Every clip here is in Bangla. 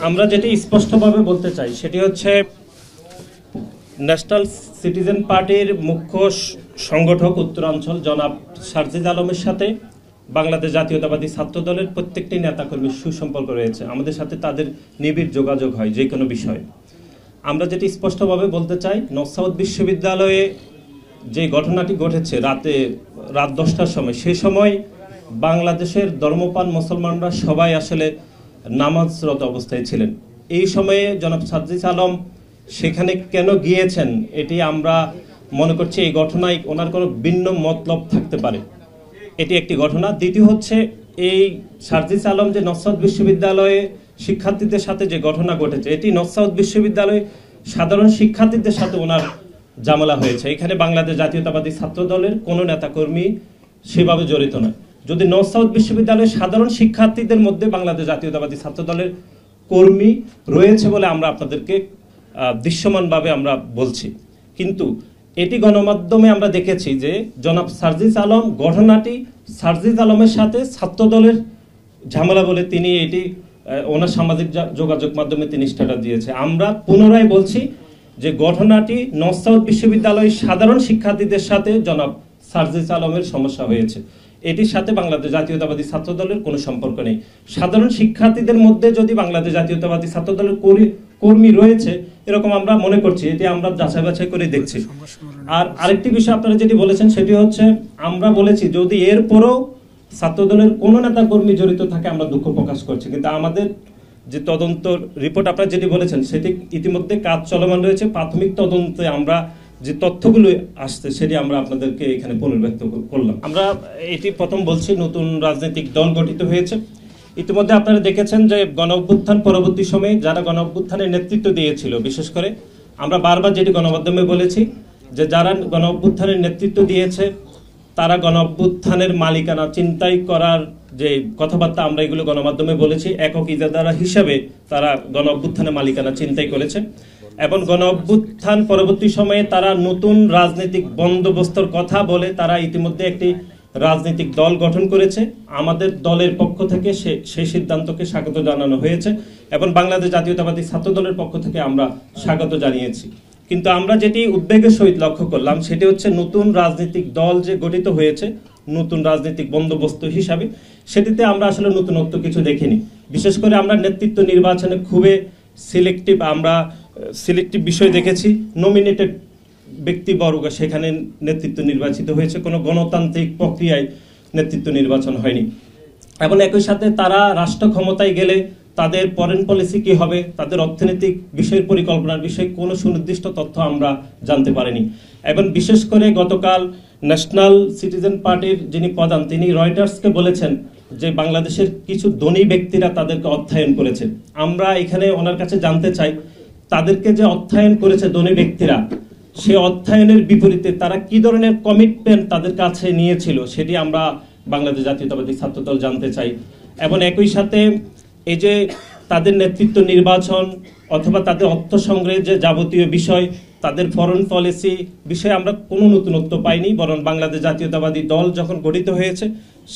আমরা যেটি স্পষ্টভাবে বলতে চাই সেটি হচ্ছে ন্যাশনাল সিটিজেন পার্টির মুখ্য সংগঠক উত্তরাঞ্চল জনাব সারজিদ আলমের সাথে বাংলাদেশ জাতীয়তাবাদী ছাত্র দলের প্রত্যেকটি নেতাকর্মীর সুসম্পর্ক রয়েছে। আমাদের সাথে তাদের নিবিড় যোগাযোগ হয় যে কোনো বিষয়ে। আমরা যেটি স্পষ্টভাবে বলতে চাই, নর্থ সাউথ বিশ্ববিদ্যালয়ে যে ঘটনাটি ঘটেছে রাত 10টার সময়, সেই সময় বাংলাদেশের ধর্মপ্রাণ মুসলমানরা সবাই আসলে নামাজরত অবস্থায় ছিলেন। এই সময়ে জনাব সারজিদ আলম সেখানে কেন গিয়েছেন এটি আমরা মনে করছি এই ঘটনায় ওনার কোনো ভিন্ন মতলব থাকতে পারে, এটি একটি ঘটনা। দ্বিতীয় হচ্ছে এই সারজিদ আলম যে নর্থ সাউথ বিশ্ববিদ্যালয়ে শিক্ষার্থীদের সাথে যে ঘটনা ঘটেছে, এটি নর্থ সাউথ বিশ্ববিদ্যালয়ে সাধারণ শিক্ষার্থীদের সাথে ওনার ঝামেলা হয়েছে। এখানে বাংলাদেশ জাতীয়তাবাদী ছাত্র দলের কোনো নেতাকর্মী সেভাবে জড়িত নয়। যদি নর্থ সাউথ বিশ্ববিদ্যালয়ের সাধারণ শিক্ষার্থীদের মধ্যে বাংলাদেশ জাতীয়তাবাদী ছাত্র দলের কর্মী রয়েছে বলে আমরা আপনাদেরকে দৃশ্যমানভাবে আমরা বলছি, কিন্তু এটি গণমাধ্যমে আমরা দেখেছি যে জনাব সারজিদ আলম ঘটনাটি সারজিদ আলমের সাথে ছাত্র দলের ঝামেলা বলে তিনি এটি ওনার সামাজিক যোগাযোগ মাধ্যমে তিনি স্ট্যাটাস দিয়েছে। আমরা পুনরায় বলছি যে ঘটনাটি নর্থ সাউথ বিশ্ববিদ্যালয়ের সাধারণ শিক্ষার্থীদের সাথে জনাব সারজিদ আলমের সমস্যা হয়েছে, এটির সাথে বাংলাদেশ জাতীয়তাবাদী ছাত্র দলের কোনো সম্পর্ক নেই। সাধারণ শিক্ষার্থীদের মধ্যে যদি বাংলাদেশ জাতীয়তাবাদী ছাত্র দলের কর্মী রয়েছে এরকম আমরা মনে করছি, এটি আমরা যাচাই বাছাই করে দেখছি। আর আরেকটি বিষয় আপনারা যেটি বলেছেন সেটি হচ্ছে, আমরা বলেছি যদি এরপরও ছাত্র দলের কোনো নেতা কর্মী জড়িত থাকে আমরা দুঃখ প্রকাশ করছি, কিন্তু আমাদের যে তদন্ত রিপোর্ট আপনারা যেটি বলেছেন সেটি ইতিমধ্যে কাজ চলমান রয়েছে। প্রাথমিক তদন্তে আমরা যে তথ্যগুলো আসছে সেটি আমরা আপনাদেরকে এখানে পুনর্ব্যক্ত করলাম। আমরা এটি প্রথম বলছি, নতুন রাজনৈতিক দল গঠিত হয়েছে। ইতিমধ্যে আপনারা দেখেছেন যে গণ অভ্যুত্থান পরবর্তী সময়ে যারা গণ অভ্যুত্থানের নেতৃত্ব দিয়েছিল, বিশেষ করে আমরা বারবার যেটি গণমাধ্যমে বলেছি যে যারা গণ অভ্যুত্থানের নেতৃত্ব দিয়েছে তারা গণ অভ্যুত্থানের মালিকানা চিন্তাই করার যে কথাবার্তা আমরা এগুলো গণমাধ্যমে বলেছি, একক ইজাদারা হিসাবে তারা গণ অভ্যুত্থানের মালিকানা চিন্তাই করেছে এবং গণ অভ্যুত্থান পরবর্তী সময়ে তারা নতুন রাজনৈতিক বন্দোবস্তর কথা বলে তারা ইতিমধ্যে একটি রাজনৈতিক দল গঠন করেছে। আমাদের দলের পক্ষ থেকে সেই সিদ্ধান্তকে স্বাগত জানানো হয়েছে এবং বাংলাদেশ জাতীয়তাবাদী ছাত্র দলের পক্ষ থেকে আমরা স্বাগত জানিয়েছি। কিন্তু আমরা যেটি উদ্বেগের সহিত লক্ষ্য করলাম সেটি হচ্ছে নতুন রাজনৈতিক দল যে গঠিত হয়েছে নতুন রাজনৈতিক বন্দোবস্ত হিসাবে, সেটিতে আমরা আসলে নতুনত্ব কিছু দেখিনি। বিশেষ করে আমরা নেতৃত্ব নির্বাচনে খুবই সিলেক্টিভ বিষয় দেখেছি। নমিনেটেড ব্যক্তিবর্গ সেখানে নেতৃত্ব নির্বাচিত হয়েছে, কোনো গণতান্ত্রিক প্রক্রিয়ায় নেতৃত্ব নির্বাচন হয়নি। এবং একই সাথে তারা রাষ্ট্র ক্ষমতায় গেলে তাদের ফরেন পলিসি কি হবে, তাদের অর্থনৈতিক বিষয়ের পরিকল্পনার বিষয়ে কোনো সুনির্দিষ্ট তথ্য আমরা জানতে পারিনি। এবং বিশেষ করে গতকাল ন্যাশনাল সিটিজেন পার্টির যিনি প্রধান তিনি রয়টার্সকে বলেছেন যে বাংলাদেশের কিছু ধনী ব্যক্তিরা তাদেরকে অর্থায়ন করেছে। আমরা এখানে ওনার কাছে জানতে চাই তাদেরকে যে অর্থায়ন করেছে ধনী ব্যক্তিরা, সে অর্থায়নের বিপরীতে তারা কি ধরনের কমিটমেন্ট তাদের কাছে নিয়েছিল সেটি আমরা বাংলাদেশ জাতীয়তাবাদী ছাত্র দল জানতে চাই। এবং একই সাথে এই যে তাদের নেতৃত্ব নির্বাচন অথবা তাদের অর্থ সংগ্রহের যে যাবতীয় বিষয়, তাদের ফরেন পলিসি বিষয়ে আমরা কোনো নতুনত্ব পাইনি, বরং বাংলাদেশ জাতীয়তাবাদী দল যখন গঠিত হয়েছে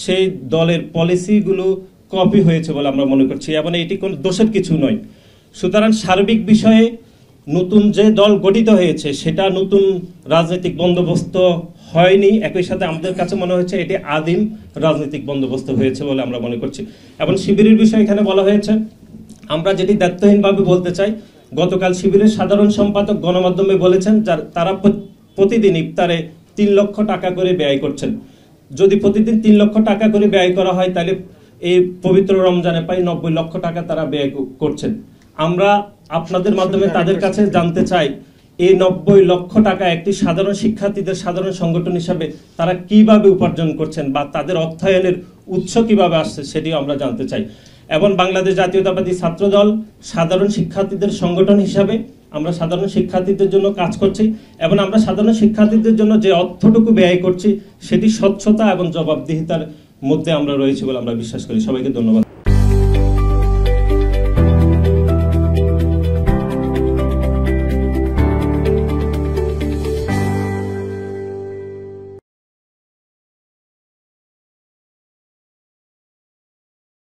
সেই দলের পলিসিগুলো কপি হয়েছে বলে আমরা মনে করছি এবং এটি কোনো দোষের কিছু নয়। সুতরাং সার্বিক বিষয়ে নতুন যে দল গঠিত হয়েছে সেটা নতুন রাজনৈতিক বন্দোবস্ত হয়নি, একই সাথে আমাদের কাছে মনে হচ্ছে এটি আদিম রাজনৈতিক বন্দোবস্ত হয়েছে বলে আমরা মনে করছি। এবং শিবিরের বিষয়ে এখানে বলা হয়েছে, আমরা যেটি দায়িত্বহীনভাবে বলতে চাই, গতকাল শিবিরের সাধারণ সম্পাদক গণমাধ্যমে বলেছেন তারা প্রতিদিন ইফতারে 3 লক্ষ টাকা করে ব্যয় করছেন। যদি প্রতিদিন 3 লক্ষ টাকা করে ব্যয় করা হয় তাহলে এই পবিত্র রমজানে প্রায় 90 লক্ষ টাকা তারা ব্যয় করছেন। আমরা আপনাদের মাধ্যমে তাদের কাছে জানতে চাই এই 90 লক্ষ টাকা একটি সাধারণ শিক্ষার্থীদের সাধারণ সংগঠন হিসাবে তারা কিভাবে উপার্জন করছেন বা তাদের অর্থায়নের উৎস কিভাবে আসছে সেটিও আমরা জানতে চাই। এবং বাংলাদেশ জাতীয়তাবাদী ছাত্র দল সাধারণ শিক্ষার্থীদের সংগঠন হিসাবে আমরা সাধারণ শিক্ষার্থীদের জন্য কাজ করছি এবং আমরা সাধারণ শিক্ষার্থীদের জন্য যে অর্থটুকু ব্যয় করছি সেটি স্বচ্ছতা এবং জবাবদিহিতার মধ্যে আমরা রয়েছি বলে আমরা বিশ্বাস করি। সবাইকে ধন্যবাদ।